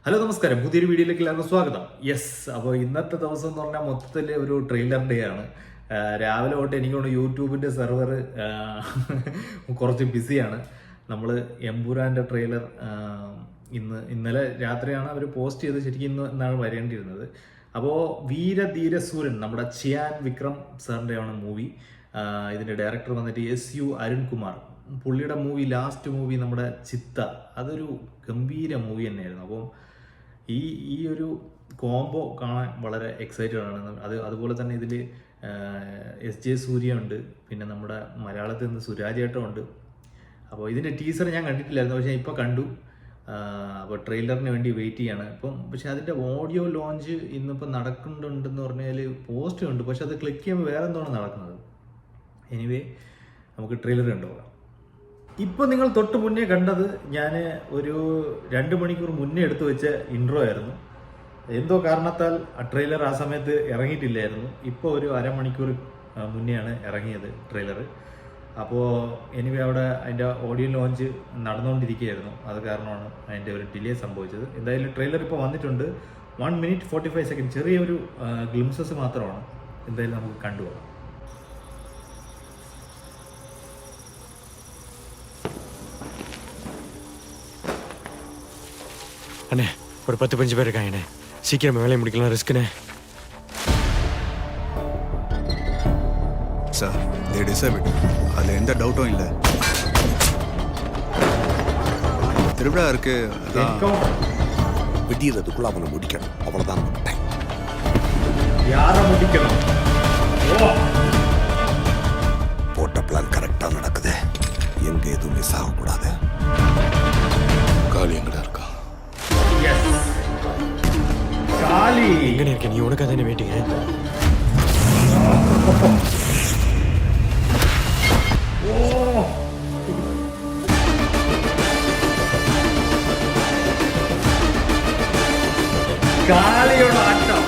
Hello നമസ്കാരം, പുതിയൊരു വീഡിയോയിലേക്ക് എല്ലാവർക്കും സ്വാഗതം. അപ്പോൾ ഇന്നത്തെ ദിവസം എന്ന് പറഞ്ഞാൽ മൊത്തത്തിൽ ഒരു ട്രെയിലർ ഡേ ആണ്. രാവിലെ തൊട്ട് എനിക്കൊണ്ട് യൂട്യൂബിൻ്റെ സെർവർ കുറച്ച് ബിസിയാണ്. നമ്മൾ എമ്പുരാൻ്റെ ട്രെയിലർ ഇന്നലെ രാത്രിയാണ് അവർ പോസ്റ്റ് ചെയ്ത്, ശരിക്കും ഇന്നാണ് വരേണ്ടിയിരുന്നത്. അപ്പോൾ വീരധീരസൂരൻ നമ്മുടെ ചിയാൻ വിക്രം സാറിൻ്റെ ആണ് മൂവി. ഇതിൻ്റെ ഡയറക്ടർ വന്നിട്ട് SU അരുൺകുമാർ. പുള്ളിയുടെ ലാസ്റ്റ് മൂവി നമ്മുടെ ചിത്ത, അതൊരു ഗംഭീര മൂവി തന്നെയായിരുന്നു. അപ്പം ഈ ഒരു കോംബോ കാണാൻ വളരെ എക്സൈറ്റഡ് ആണ്. അതുപോലെ തന്നെ ഇതിൽ SJ സൂര്യ ഉണ്ട്, പിന്നെ നമ്മുടെ മലയാളത്തിൽ നിന്ന് സുരാജേട്ടൻ ഉണ്ട്. അപ്പോൾ ഇതിൻ്റെ ടീസർ ഞാൻ കണ്ടിട്ടില്ലായിരുന്നു, പക്ഷേ ഇപ്പോൾ കണ്ടു. അപ്പോൾ ട്രെയിലറിന് വേണ്ടി വെയിറ്റ് ചെയ്യാണ് ഇപ്പം. പക്ഷെ അതിൻ്റെ ഓഡിയോ ലോഞ്ച് ഇന്നിപ്പോൾ നടക്കുന്നുണ്ടെന്ന് പറഞ്ഞാൽ പോസ്റ്റ് ഉണ്ട്, പക്ഷെ അത് ക്ലിക്ക് ചെയ്യുമ്പോൾ വേറെ എന്താണ് നടക്കുന്നത്. എനിവേ, നമുക്ക് ട്രെയിലർ കണ്ടുപോകാം. ഇപ്പോൾ നിങ്ങൾ തൊട്ട് മുന്നേ കണ്ടത് ഞാൻ ഒരു 2 മണിക്കൂർ മുന്നേ എടുത്തു വെച്ച ഇൻട്രോ ആയിരുന്നു. എന്തോ കാരണത്താൽ ട്രെയിലർ ആ സമയത്ത് ഇറങ്ങിയിട്ടില്ലായിരുന്നു. ഇപ്പോൾ ഒരു അരമണിക്കൂർ മുന്നെയാണ് ഇറങ്ങിയത് ട്രെയിലർ. അപ്പോൾ എനിവേ അവിടെ അതിൻ്റെ ഓഡിയോ ലോഞ്ച് നടന്നുകൊണ്ടിരിക്കുകയായിരുന്നു. അത് കാരണമാണ് അതിൻ്റെ ഒരു ഡിലേ സംഭവിച്ചത്. എന്തായാലും ട്രെയിലർ ഇപ്പോൾ വന്നിട്ടുണ്ട്. 1 minute 45 seconds, ചെറിയൊരു ഗ്ലിംസസ് മാത്രമാണ്. എന്തായാലും നമുക്ക് കണ്ടുപോകാം. அண்ணே, ஒரு 10-15 பேர் இருக்காங்கண்ணே. சீக்கிரம் வேலையை முடிக்கலாம், ரிஸ்க்குண்ணே. Sir, they deserve it. அதில் எந்த டவுட்டும் இல்லை. திருவிழா இருக்கு, விடியறதுக்குள்ள அவனை முடிக்கணும், அவ்வளவுதான். யாரை முடிக்கணும்? போட்ட பிளான் கரெக்டா நடக்குது. எங்க எதுவும் மிஸ் ஆகக்கூடாது. காலி எங்கடா இருக்கா? காலி எங்கண்ணே இருக்க? நீ உனக்காக தானே வெயிட்டிங்க? காலியோட ஆட்டம்.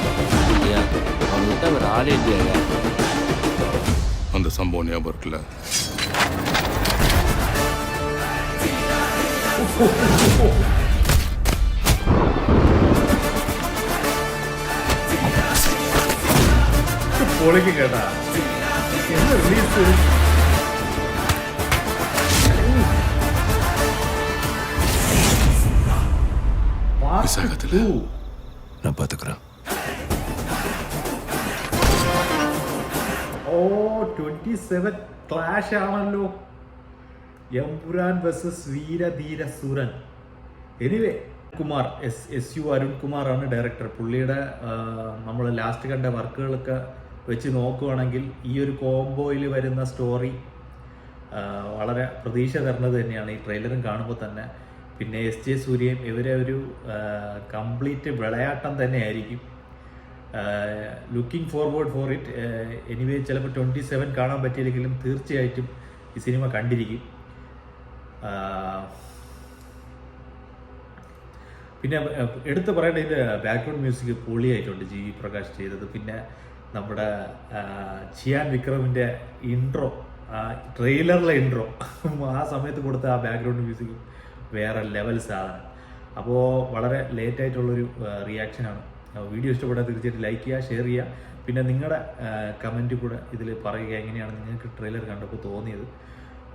அவன்கிட்ட ஒரு ஆளே இல்லையா? அந்த சம்பவம் ஞாபகம் இருக்குல்ல? பொழுது கேட்டா என்ன ரிலீஸ்? விசாகத்தில் நான் பார்த்துக்கிறேன். 27 ക്ലാഷ് ആണല്ലോ. Empuraan versus Veera Dheera Sooran. Anyway, Kumar SU Arunkumar ആണ് ഡയറക്ടർ. പുള്ളിയുടെ നമ്മൾ ലാസ്റ്റ് കണ്ട വർക്കുകളൊക്കെ വെച്ച് നോക്കുകയാണെങ്കിൽ ഈ ഒരു കോംബോയിൽ വരുന്ന സ്റ്റോറി വളരെ പ്രതീക്ഷ തരുന്നത് തന്നെയാണ് ഈ ട്രെയിലറും കാണുമ്പോൾ തന്നെ. പിന്നെ SJ സൂര്യയും ഇവരെ ഒരു കംപ്ലീറ്റ് വിളയാട്ടം തന്നെയായിരിക്കും. Looking forward for it. Anyway, ചിലപ്പോൾ 27 കാണാൻ പറ്റിയില്ലെങ്കിലും തീർച്ചയായിട്ടും ഈ സിനിമ കണ്ടിരിക്കും. പിന്നെ എടുത്തു പറയേണ്ട ഇതിൻ്റെ ബാക്ക്ഗ്രൗണ്ട് മ്യൂസിക് പൊളിയായിട്ടുണ്ട്, GV പ്രകാശ് ചെയ്തത്. പിന്നെ നമ്മുടെ ചിയാൻ വിക്രമിൻ്റെ ഇൻട്രോ, ട്രെയിലറിലെ ഇൻട്രോ, ആ സമയത്ത് കൊടുത്ത ആ ബാക്ക്ഗ്രൗണ്ട് മ്യൂസിക് വേറെ ലെവൽ സാധനം. അപ്പോൾ വളരെ ലേറ്റായിട്ടുള്ളൊരു റിയാക്ഷനാണ്. വീഡിയോ ഇഷ്ടപ്പെട്ടാൽ തീർച്ചയായിട്ടും ലൈക്ക് ചെയ്യുക, ഷെയർ ചെയ്യുക. പിന്നെ നിങ്ങളുടെ കമൻറ്റ് കൂടെ ഇതിൽ പറയുക, എങ്ങനെയാണ് നിങ്ങൾക്ക് ട്രെയിലർ കണ്ടപ്പോൾ തോന്നിയത്.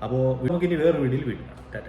അപ്പോൾ നമുക്കിനി വേറൊരു വീഡിയോയിൽ വീണ്ടും കാണാം. ടാറ്റ.